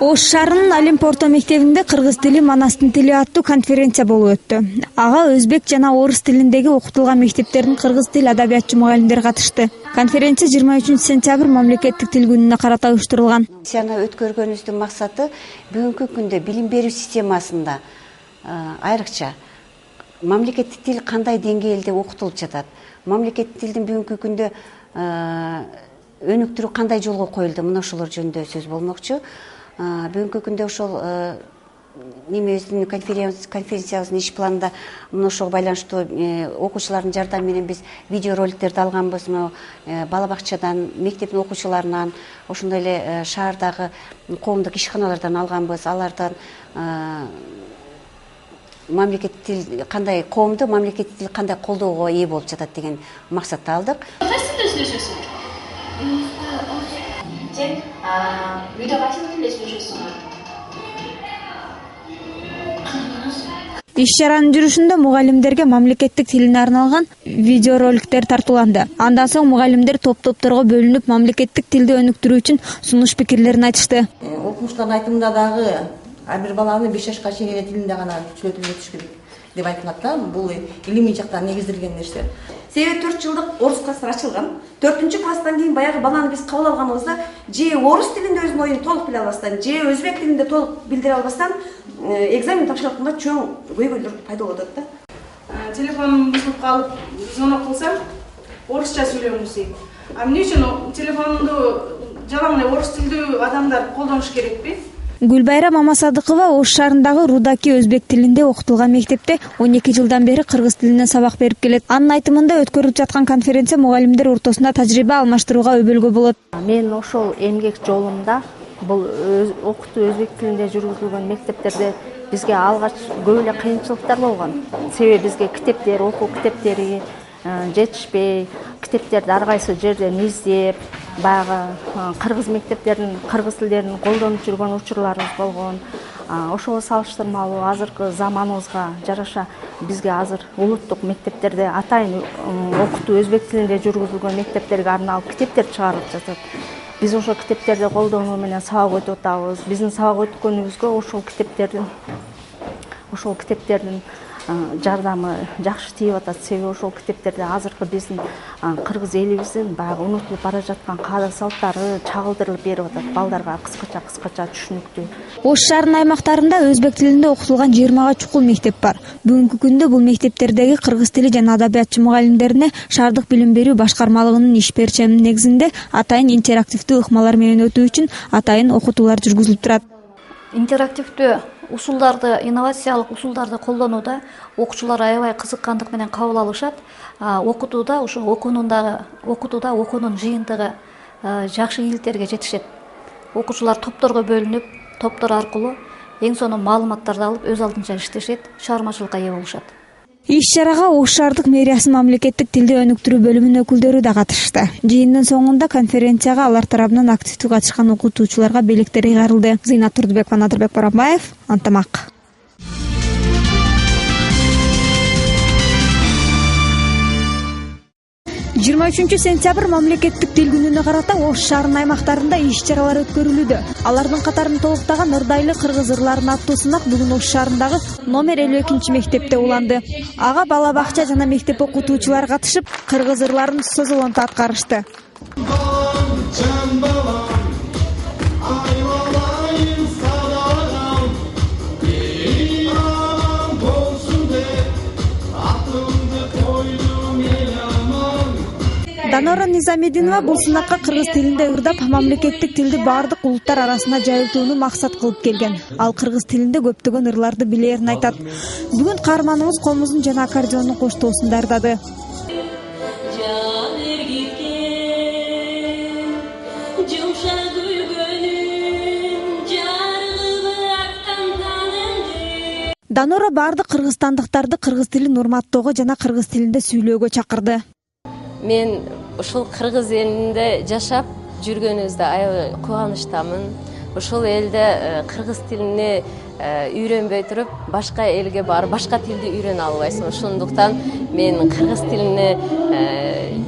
Ош шаарынын Олимп орто мектебинде кыргыз тили манастын тили аттуу конференция болуп өттү. Ага өзбек жана орус тилиндеги окутулган мектептердин кыргыз тил адабиятчы мугалимдери катышты. Конференция 23-сентябрь мамлекеттик тил күнүнө карата уюштурулган. Сияны өткөргөнүбүздүн максаты бүгүнкү күндө билим берүү системасында айрыкча мамлекеттик тил кандай деңгээлде окутулуп жатат, мамлекеттик тилдин бүгүнкү күндө өнүктүрүү кандай жолго коюлду, мына ошолор жөнүндө сөз болмокчу. Бүгүнкү күндө ошол немебиздин конференциябыздын иш планында мына ошого байланыштуу окуучулардын жардамы менен биз видео роликтерди алганбыз. Бала бакчадан, мектептин окуучуларынан, ошондой эле шаардагы коомдук ишканалардан алганбыз. Алардан мамлекеттик тил кандай коомду мамлекеттик тил кандай колдоого ээ болуп жатат деген максатты алдык. Иш чаранын жүрүшүндө мугалимдерге мамлекеттик тилине арналган видеороликтер тартууланды. Андан соң мугалимдер топ-топторго бөлүнүп мамлекеттик тилди өнүктүрүү үчүн сунуш пикирлерин айтышты. Окумуштардын айтымында дагы ар бир баланы 5 жашка чейин эле тилинде гана сүйлөтүп өтүш керек деп айтылат да. Бул илимий жактан негизделген нерсе. Себеби 4 жылдык орус класстар ачылган. 4-класстан кийин баягы баланы биз кабыл алганыбызда же орус тилинде өзүнүн оюн толук биле албастан, же өзбек тилинде толук билдире албастан экзамен тапшырганда чоң көйгөйлөр пайда болуп атат да. Телефонум бузулуп калып, звонок кылсам, орусча сүйлөгүмүз дейт. Эмне үчүн телефонду жалаң эле орус тилдүү адамдар колдонуш керекпи? Гүлбайра Мамасадыкова Ош шаарындагы Рудаки өзбек тилинде окутулган мектепте 12 жылдан бери кыргыз тилинен сабак берип келет. Анын айтымында өткөрүлүп жаткан конференция мугалимдер ортосунда тажрыйба алмаштырууга өбөлгө болот. Мен ошол эмгек жолумда бул окутуу өзбек тилинде жүргүзүлгөн мектептерде бизге алгач көп эле кыйынчылыктар болгон. Себеби бизге китептер, окуу китептери жетишпей, китептерди ар кайсы жерден издеп, баягы кыргыз мектептеринин кыргыз тилдерин колдонуп жүргөн учурларыбыз болгон. Ошого салыштырмалуу азыркы заманыбызга жараша бизге азыр улуттук мектептерде атайын окутуу өзбек тилинде жүргүзүлгөн мектептерге арналып китептер чыгарылып жатат. Биз ошол китептерди колдонуу менен сабак өтүп атабыз. Биздин сабак өткөнүбүзгө ошол китептердин жардамы жакшы тийип атат. Себеби ошол китептерде азыркы биздин кыргыз элибиздин баягы унутулуп бара жаткан каада салттары чагылдырылып берип атат. Балдарга кыскача түшүнүктүү. Ош шаарынын аймактарында өзбек тилинде окутулган 20 чукул мектеп бар. Бүгүнкү күндө бул мектептердеги кыргыз тили жана адабиятчы мугалимдерине шаардык билим берүү башкармалыгынын иш берчеминин негизинде атайын интерактивдүү ыкмалар менен өтүү үчүн атайын окутуулар жүргүзүлүп турат. Интерактивдүү усулдарды, инновациялык усулдарды колдонууда окуучулар аябай кызыккандык менен кабыл алышат. Окутууда ошо окуунун жыйынтыгы жакшы ийгиликтерге жетишет. Окуучулар топторго бөлүнүп, топтор аркылуу эң сонун маалыматтарды алып, өз алдынча иштешет, чыгармачылыкка ээ болушат. Иш чарага Ош шаардык мэриясынын мамлекеттик тилди өнүктүрүү бөлүмүнүн өкүлдөрү да катышты. Жыйындын соңунда конференцияга алар тарабынан активдүү катышкан окутуучуларга белектер ыйгарылды. Зыйнат Турдубекова, Надырбек Боронбаев, Антамак. 23-сентябрь мамлекеттик тил күнүнө карата Ош шаарынын аймактарында иш чаралар өткөрүлүүдө. Алардын катарын толуктаган ырдайлы кыргыз ырларын аттуу сынак бүгүн Ош шаарындагы номер 52 мектепте уланды. Ага бала бакча жана мектеп окутуучулары катышып, кыргыз ырларын созолонто аткарышты. Данора Низамединова бул сынакка кыргыз тилинде ырдап, мамлекеттик тилди бардык улуттар арасына жайылтууну максат кылып келген. Ал кыргыз тилинде көптөгөн ырларды билерин айтат. Бүгүн каарманыбыз комуздун жана аккордеондун коштоосун даярдады. Данора бардык кыргызстандыктарды кыргыз тилин урматтоого жана кыргыз тилинде сүйлөөгө чакырды. Мен ушул кыргыз элинде жашап жүргөнүбүздө аябай кубанычтамын. Ушул элде кыргыз тилини үйрөнбөй туруп, башка элге барып, башка тилди үйрөнө албайсың. Ошондуктан мен кыргыз тилине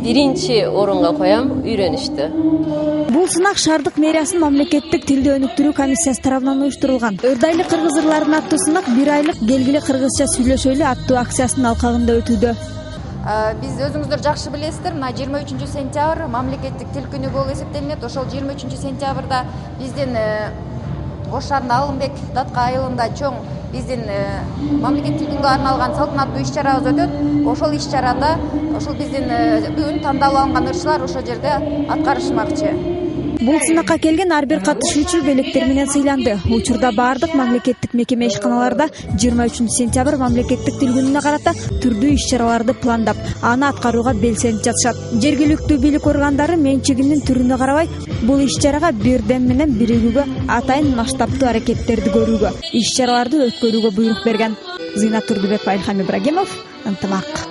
биринчи орунга коям үйрөнүштү. Бул сынак шаардык мэриясынын мамлекеттик тилди өнүктүрүү комиссиясы тарабынан уюштурулган. Ырдайлы кыргыз-ырлардын аттуу сынак 1 айлык келгиле кыргызча сүйлөшөлү аттуу акциясынын алкагында өтүүдө. Биз өзүңүздөр жакшы билесиздер, мына 23 сентябрь мамлекеттик тил күнү болуп эсептелинет. Ошол 23 сентябрда биздин Ош шаарында Алымбек датка айылында чоң биздин мамлекеттик күнгө арналган салтанаттуу иш-чарабыз өтөт. Ошол иш-чарада ошол биздин бүгүн тандалып алынган ырчылар ошол жерде аткарышмакчы. Бул сынакка келген ар бир катышуучу белектер менен сыйланды. Учурда бардык мамлекеттик мекеме ишканаларда 23 сентябрь мамлекеттик тил күнүнө карата түрдүү иш-чараларды пландап, аны аткарууга белсенип жатышат. Жергиликтүү бийлик органдары менчигинин түрүнө карабай, бул иш-чарага бирдем менен биригүүгө, атайын масштабтуу аракеттерди көрүүгө, иш-чараларды өткөрүүгө буйрук берген. Зыйнат Турдубекова, Ильхам Ибрагимов, Ынтымак.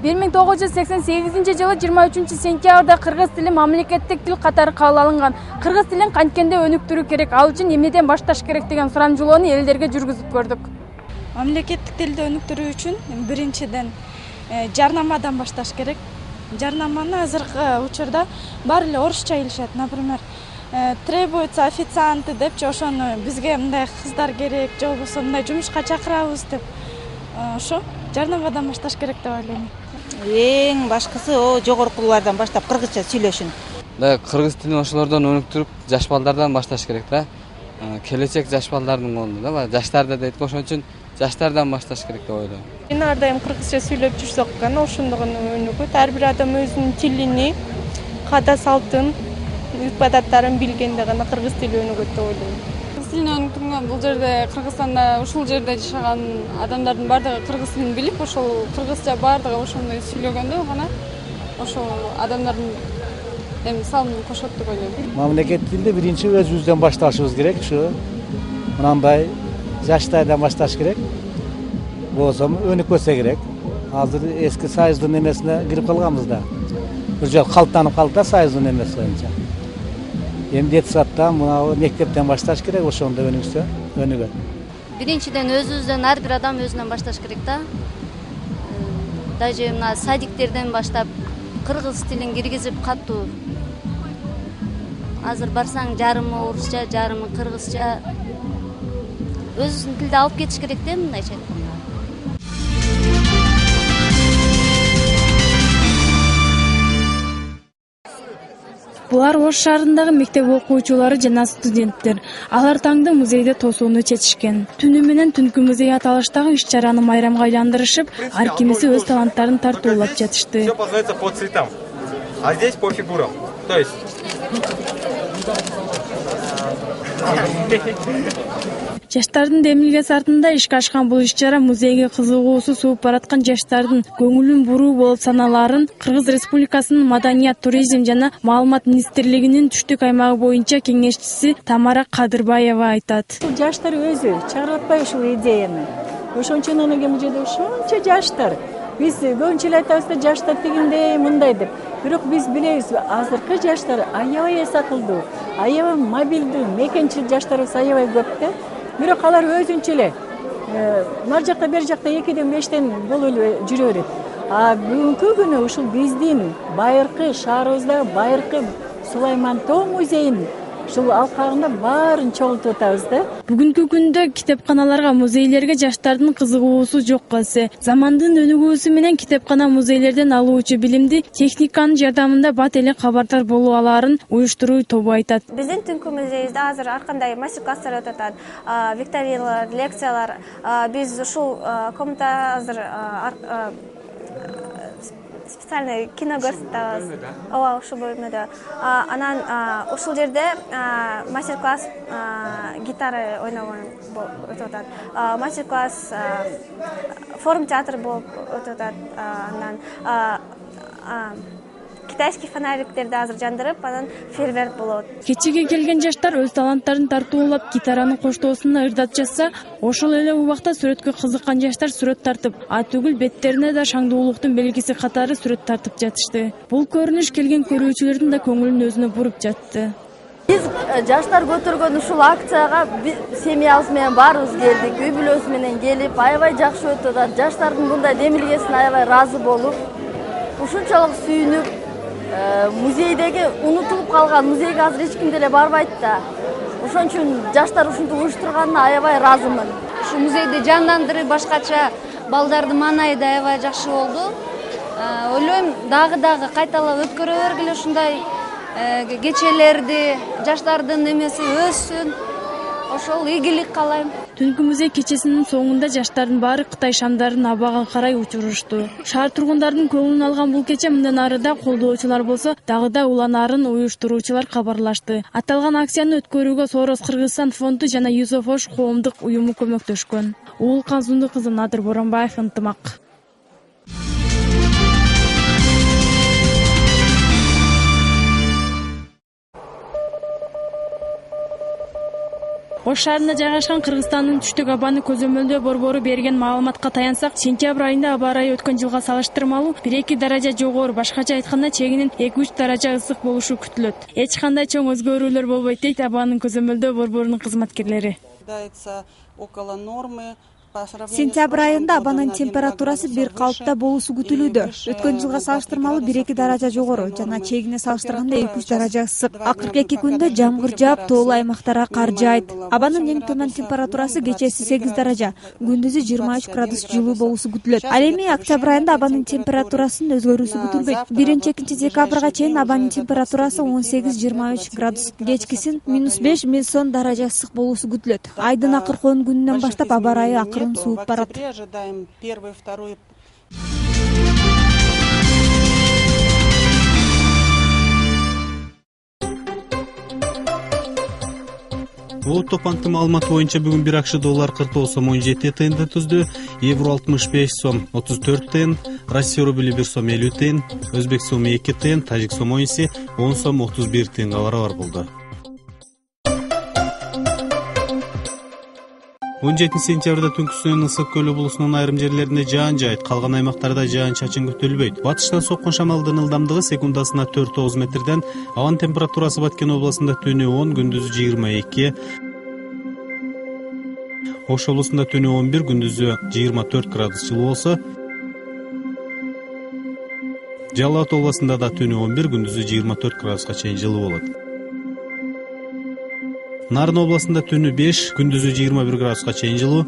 1988 жылы 23 сентябрда кыргыз тили мамлекеттик тил катары кабыл алынган. Кыргыз тилин канткенде өнүктүрүү керек, ал үчүн эмнеден башташ керек деген сурамжылоону элдерге жүргүзүп көрдүк. Мамлекеттик тилди өнүктүрүү үчүн биринчиден жарнамадан башташ керек. Жарнаманы азыркы учурда баары эле орусча илишет. Например, требуется официанты депчи, ошону бизге мындай кыздар керек, же болбосо мындай жумушка чакырабыз деп. Ошо жарнамадан башташ керек деп ойлойм. Эң башкысы жогоркулардан баштап кыргызча сүйлөшүн. Кыргыз тилин ошолордон өнүктүрүп, жаш балдардан башташ керек да. Келечек жаш балдардын колунда да, жаштарда дейт, ошон үчүн жаштардан башташ керек деп ойлойм. Мен ар дайым кыргызча сүйлөп жүрсөк гана ошондогун өнүгөт. Ар бир адам өзүнүн тилини, ката салтын, үп адаттарын билгенде гана кыргыз тили өнүгөт деп ойлойм. Тилин өнүктүргөн бул жерде Кыргызстанда ушул жерде жашаган адамдардын баардыгы кыргыз тилин билип, ошол кыргызча баардыгы ошондой сүйлөгөндө гана ошол адамдардын салымын кошот деп ойлойм. Мамлекеттик тилди биринчи өзүбүздөн башташыбыз керек. Ушу мындай жаштардан башташ керек. Болсо өнүкпөсө керек. Азыр эски союздун эмесине кирип калганбыз да. Бир жол калыптанып калды да союздун эмеси боюнча. Эми детсадтан, мына мектептен башташ керек, ошондо өнүгсө өнүгөт. Биринчиден өзүбүздөн, ар бир адам өзүнөн башташ керек да. Даже мына садиктерден баштап кыргыз тилин киргизип катуу. Азыр барсаң жарымы орусча, жарымы кыргызча. Өзүнүн тилде алып кетиш керек да, мындайча айтканда. Булар Ош шаарындагы мектеп окуучулары жана студенттер. Алар таңды музейде тосууну чечишкен. Түнү менен түнкү музей аталыштагы иш-чараны майрамга айландырышып, ар кимиси өз таланттарын тартуулап жатышты. Все познается по цветам, а здесь по фигурам. То есть Жаштардын демилгеси артында ишке ашкан бул иш-чара музейге кызыгуусу сууп бараткан жаштардын көңүлүн буруу болуп саналаарын Кыргыз Республикасынын Маданият, туризм жана маалымат министрлигинин түштүк аймагы боюнча кеңешчиси Тамара Кадырбаева айтат. Жаштар өзү чыгарып ушул идеяны. Ошон үчүн бул жерде ушунча жаштар. Биз көбүнчө эле айтабыз да, жаштар тигиндей, мындай деп. Бирок биз билебиз, азыркы жаштар аябай сакылдуу, аябай мобилдүү, мекенчил жаштарыбыз аябай көп да. Бирок алар өзүнчө эле нар жакта бер жакта 2-ден 5-тен болуп эле жүрө берет. А бүгүнкү күнү ушул биздин байыркы шаарыбызда байыркы Сулайман Тоо музейин ушул алкагында баарын чогултуп атабыз да. Бүгүнкү күндө китепканаларга, музейлерге жаштардын кызыгуусу жокко эсе. Замандын өнүгүүсү менен китепкана, музейлерден алуучу билимди техниканын жардамында бат эле кабардар болуп алаарын уюштуруу тобу айтат. Биздин түнкү музейибизде азыр ар кандай мастер-класстар өтүп атат, викториналар, лекциялар. Биз ушул комната азыр специальный кино көрсөтүп атабыз. Ооба, ушул бөлмөдө. Анан ушул жерде мастер-класс гитара ойногон өтүп атат. Мастер-класс форум театр болуп өтүп атат. Анан китайский фонариктерди азыр жандырып, анан фейерверк болот. Кечиге келген жаштар өз таланттарын тартуулап, гитаранын коштоосуна ырдат жазса, ошол эле убакта сүрөткө кызыккан жаштар сүрөт тартып, түгүл беттерине да шаңдуулуктун белгиси катары сүрөт тартып жатышты. Бул көрүнүш келген көрүүчүлөрдүн да көңүлүн өзүнө буруп жатты. Биз жаштар көтөргөн ушул акцияга семьябыз менен баарыбыз келдик. Үй бүлөбүз менен келип, аябай жакшы өтүп атат. Жаштардын мындай демилгесине аябай ыраазы болуп, ушунчалык сүйүнүп, музейдеги унутулуп калган музейге азыр эч ким деле барбайт да. Ошон үчүн жаштар ушинтип уюштурганына аябай ыраазымын. Ушу музейди жандандырып, башкача балдардын маанайы да аябай жакшы болду. Ойлойм, дагы кайталап өткөрө бергиле ушундай кечелерди, жаштардын эмеси өссүн. Ошол ийгилик каалайм. Түнкү музей кечесинин соңунда жаштардын баары Кытай шамдарын абага карай учурушту. Шаар тургундардын көңүлүн алган бул кече мындан ары да колдоочулар болсо, дагы да уланаарын уюштуруучулар кабарлашты. Аталган акцияны өткөрүүгө Сорос Кыргызстан фонду жана Юсофош коомдук уюму көмөктөшкөн. Уулкан Зунду кызы, Надыр Боронбаев, Ынтымак. Ош шаарында жайгашкан Кыргызстандын түштүк абаны көзөмөлдөө борбору берген маалыматка таянсак, сентябрь айында аба ырайы өткөн жылга салыштырмалуу 1-2 даража жогору, башкача айтканда чегинин 2-3 даража ысык болушу күтүлөт. Эч кандай чоң өзгөрүүлөр болбойт дейт абанын көзөмөлдөө борборунун кызматкерлери. Около нормы. Сентябрь айында абанын температурасы бир калыпта болуусу күтүлүүдө. Өткөн жылга салыштырмалуу 1-2 даража жогору жана чегине салыштырганда 2-3 даража ысык. Акыркы 2 күндө жамгыр жаап, тоолуу аймактарга кар жаайт. Абанын эң төмөн температурасы кечеси 8 даража, күндүзү 23 градус жылуу болуусу күтүлөт. Ал эми октябрь айында абанын температурасынын өзгөрүүсү күтүлбөйт. 1-2 декабрга чейин абанын температурасы 18-23 градус, кечкисин -5 -10 даража ысык болуусу күтүлөт. Айдын акыркы 10 күнүнөн баштап аба ырайы сууп барат. Ожидаем первый, второй. Улуттук банктын маалыматы боюнча бүгүн 1 акш доллар 49 сом 17 тыйынды түздү, евро 65 сом 34 тыйын, Россия рубли 1 сом 50 тыйын, Өзбек сому 2 тыйын, Тажик сому 10 сом 31 тыйынга барабар болду. 17 сентябрда түнкүсүн Ысык көл облусунун айрым жерлеринде жаан жаайт, калган аймактарда жаан-чачын күтүлбөйт. Батыштан соккон шамалдын ылдамдыгы секундасына 4-9 метрден, абанын температурасы Баткен областында түнү 10, күндүзү 22. Ош облусунда түнү 11, күндүзү 24 градус жылуу болсо, Жалал Абад областында да түнү 11, күндүзү 24 градуска чейин жылуу болот. Нарын областында түнү 5, күндүзү 21 градуска чейин жылуу.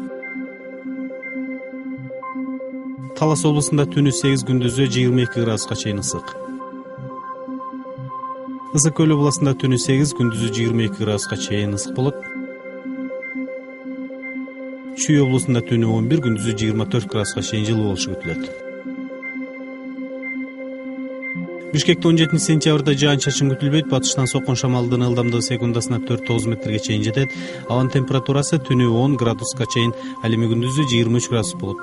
Талас областында түнү 8, күндүзү 22 градуска чейин ысык. Ысык көл областында түнү 8, күндүзү 22 градуска чейин ысык болот. Чүй областында түнү 11, күндүзү 24 градуска чейин жылуу болушу күтүлөт. Бишкекте 17 сентябрда жаан-чачын күтүлбөйт. Батыштан соккон шамалдын ылдамдыгы секундасына 4-9 метрге чейин жетет. Абанын температурасы түнү 10 градуска чейин, ал эми күндүзү 23 градус болот.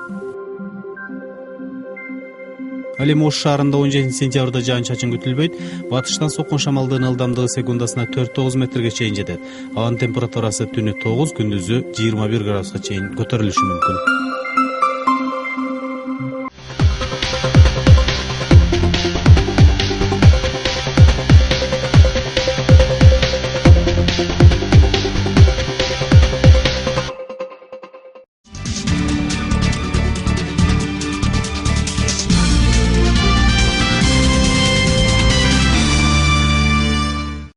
Ал эми Ош шаарында 17 сентябрда жаан-чачын күтүлбөйт. Батыштан соккон шамалдын ылдамдыгы секундасына 4-9 метрге чейин жетет. Абанын температурасы түнү 9, күндүзү 21 градуска чейин көтөрүлүшү мүмкүн.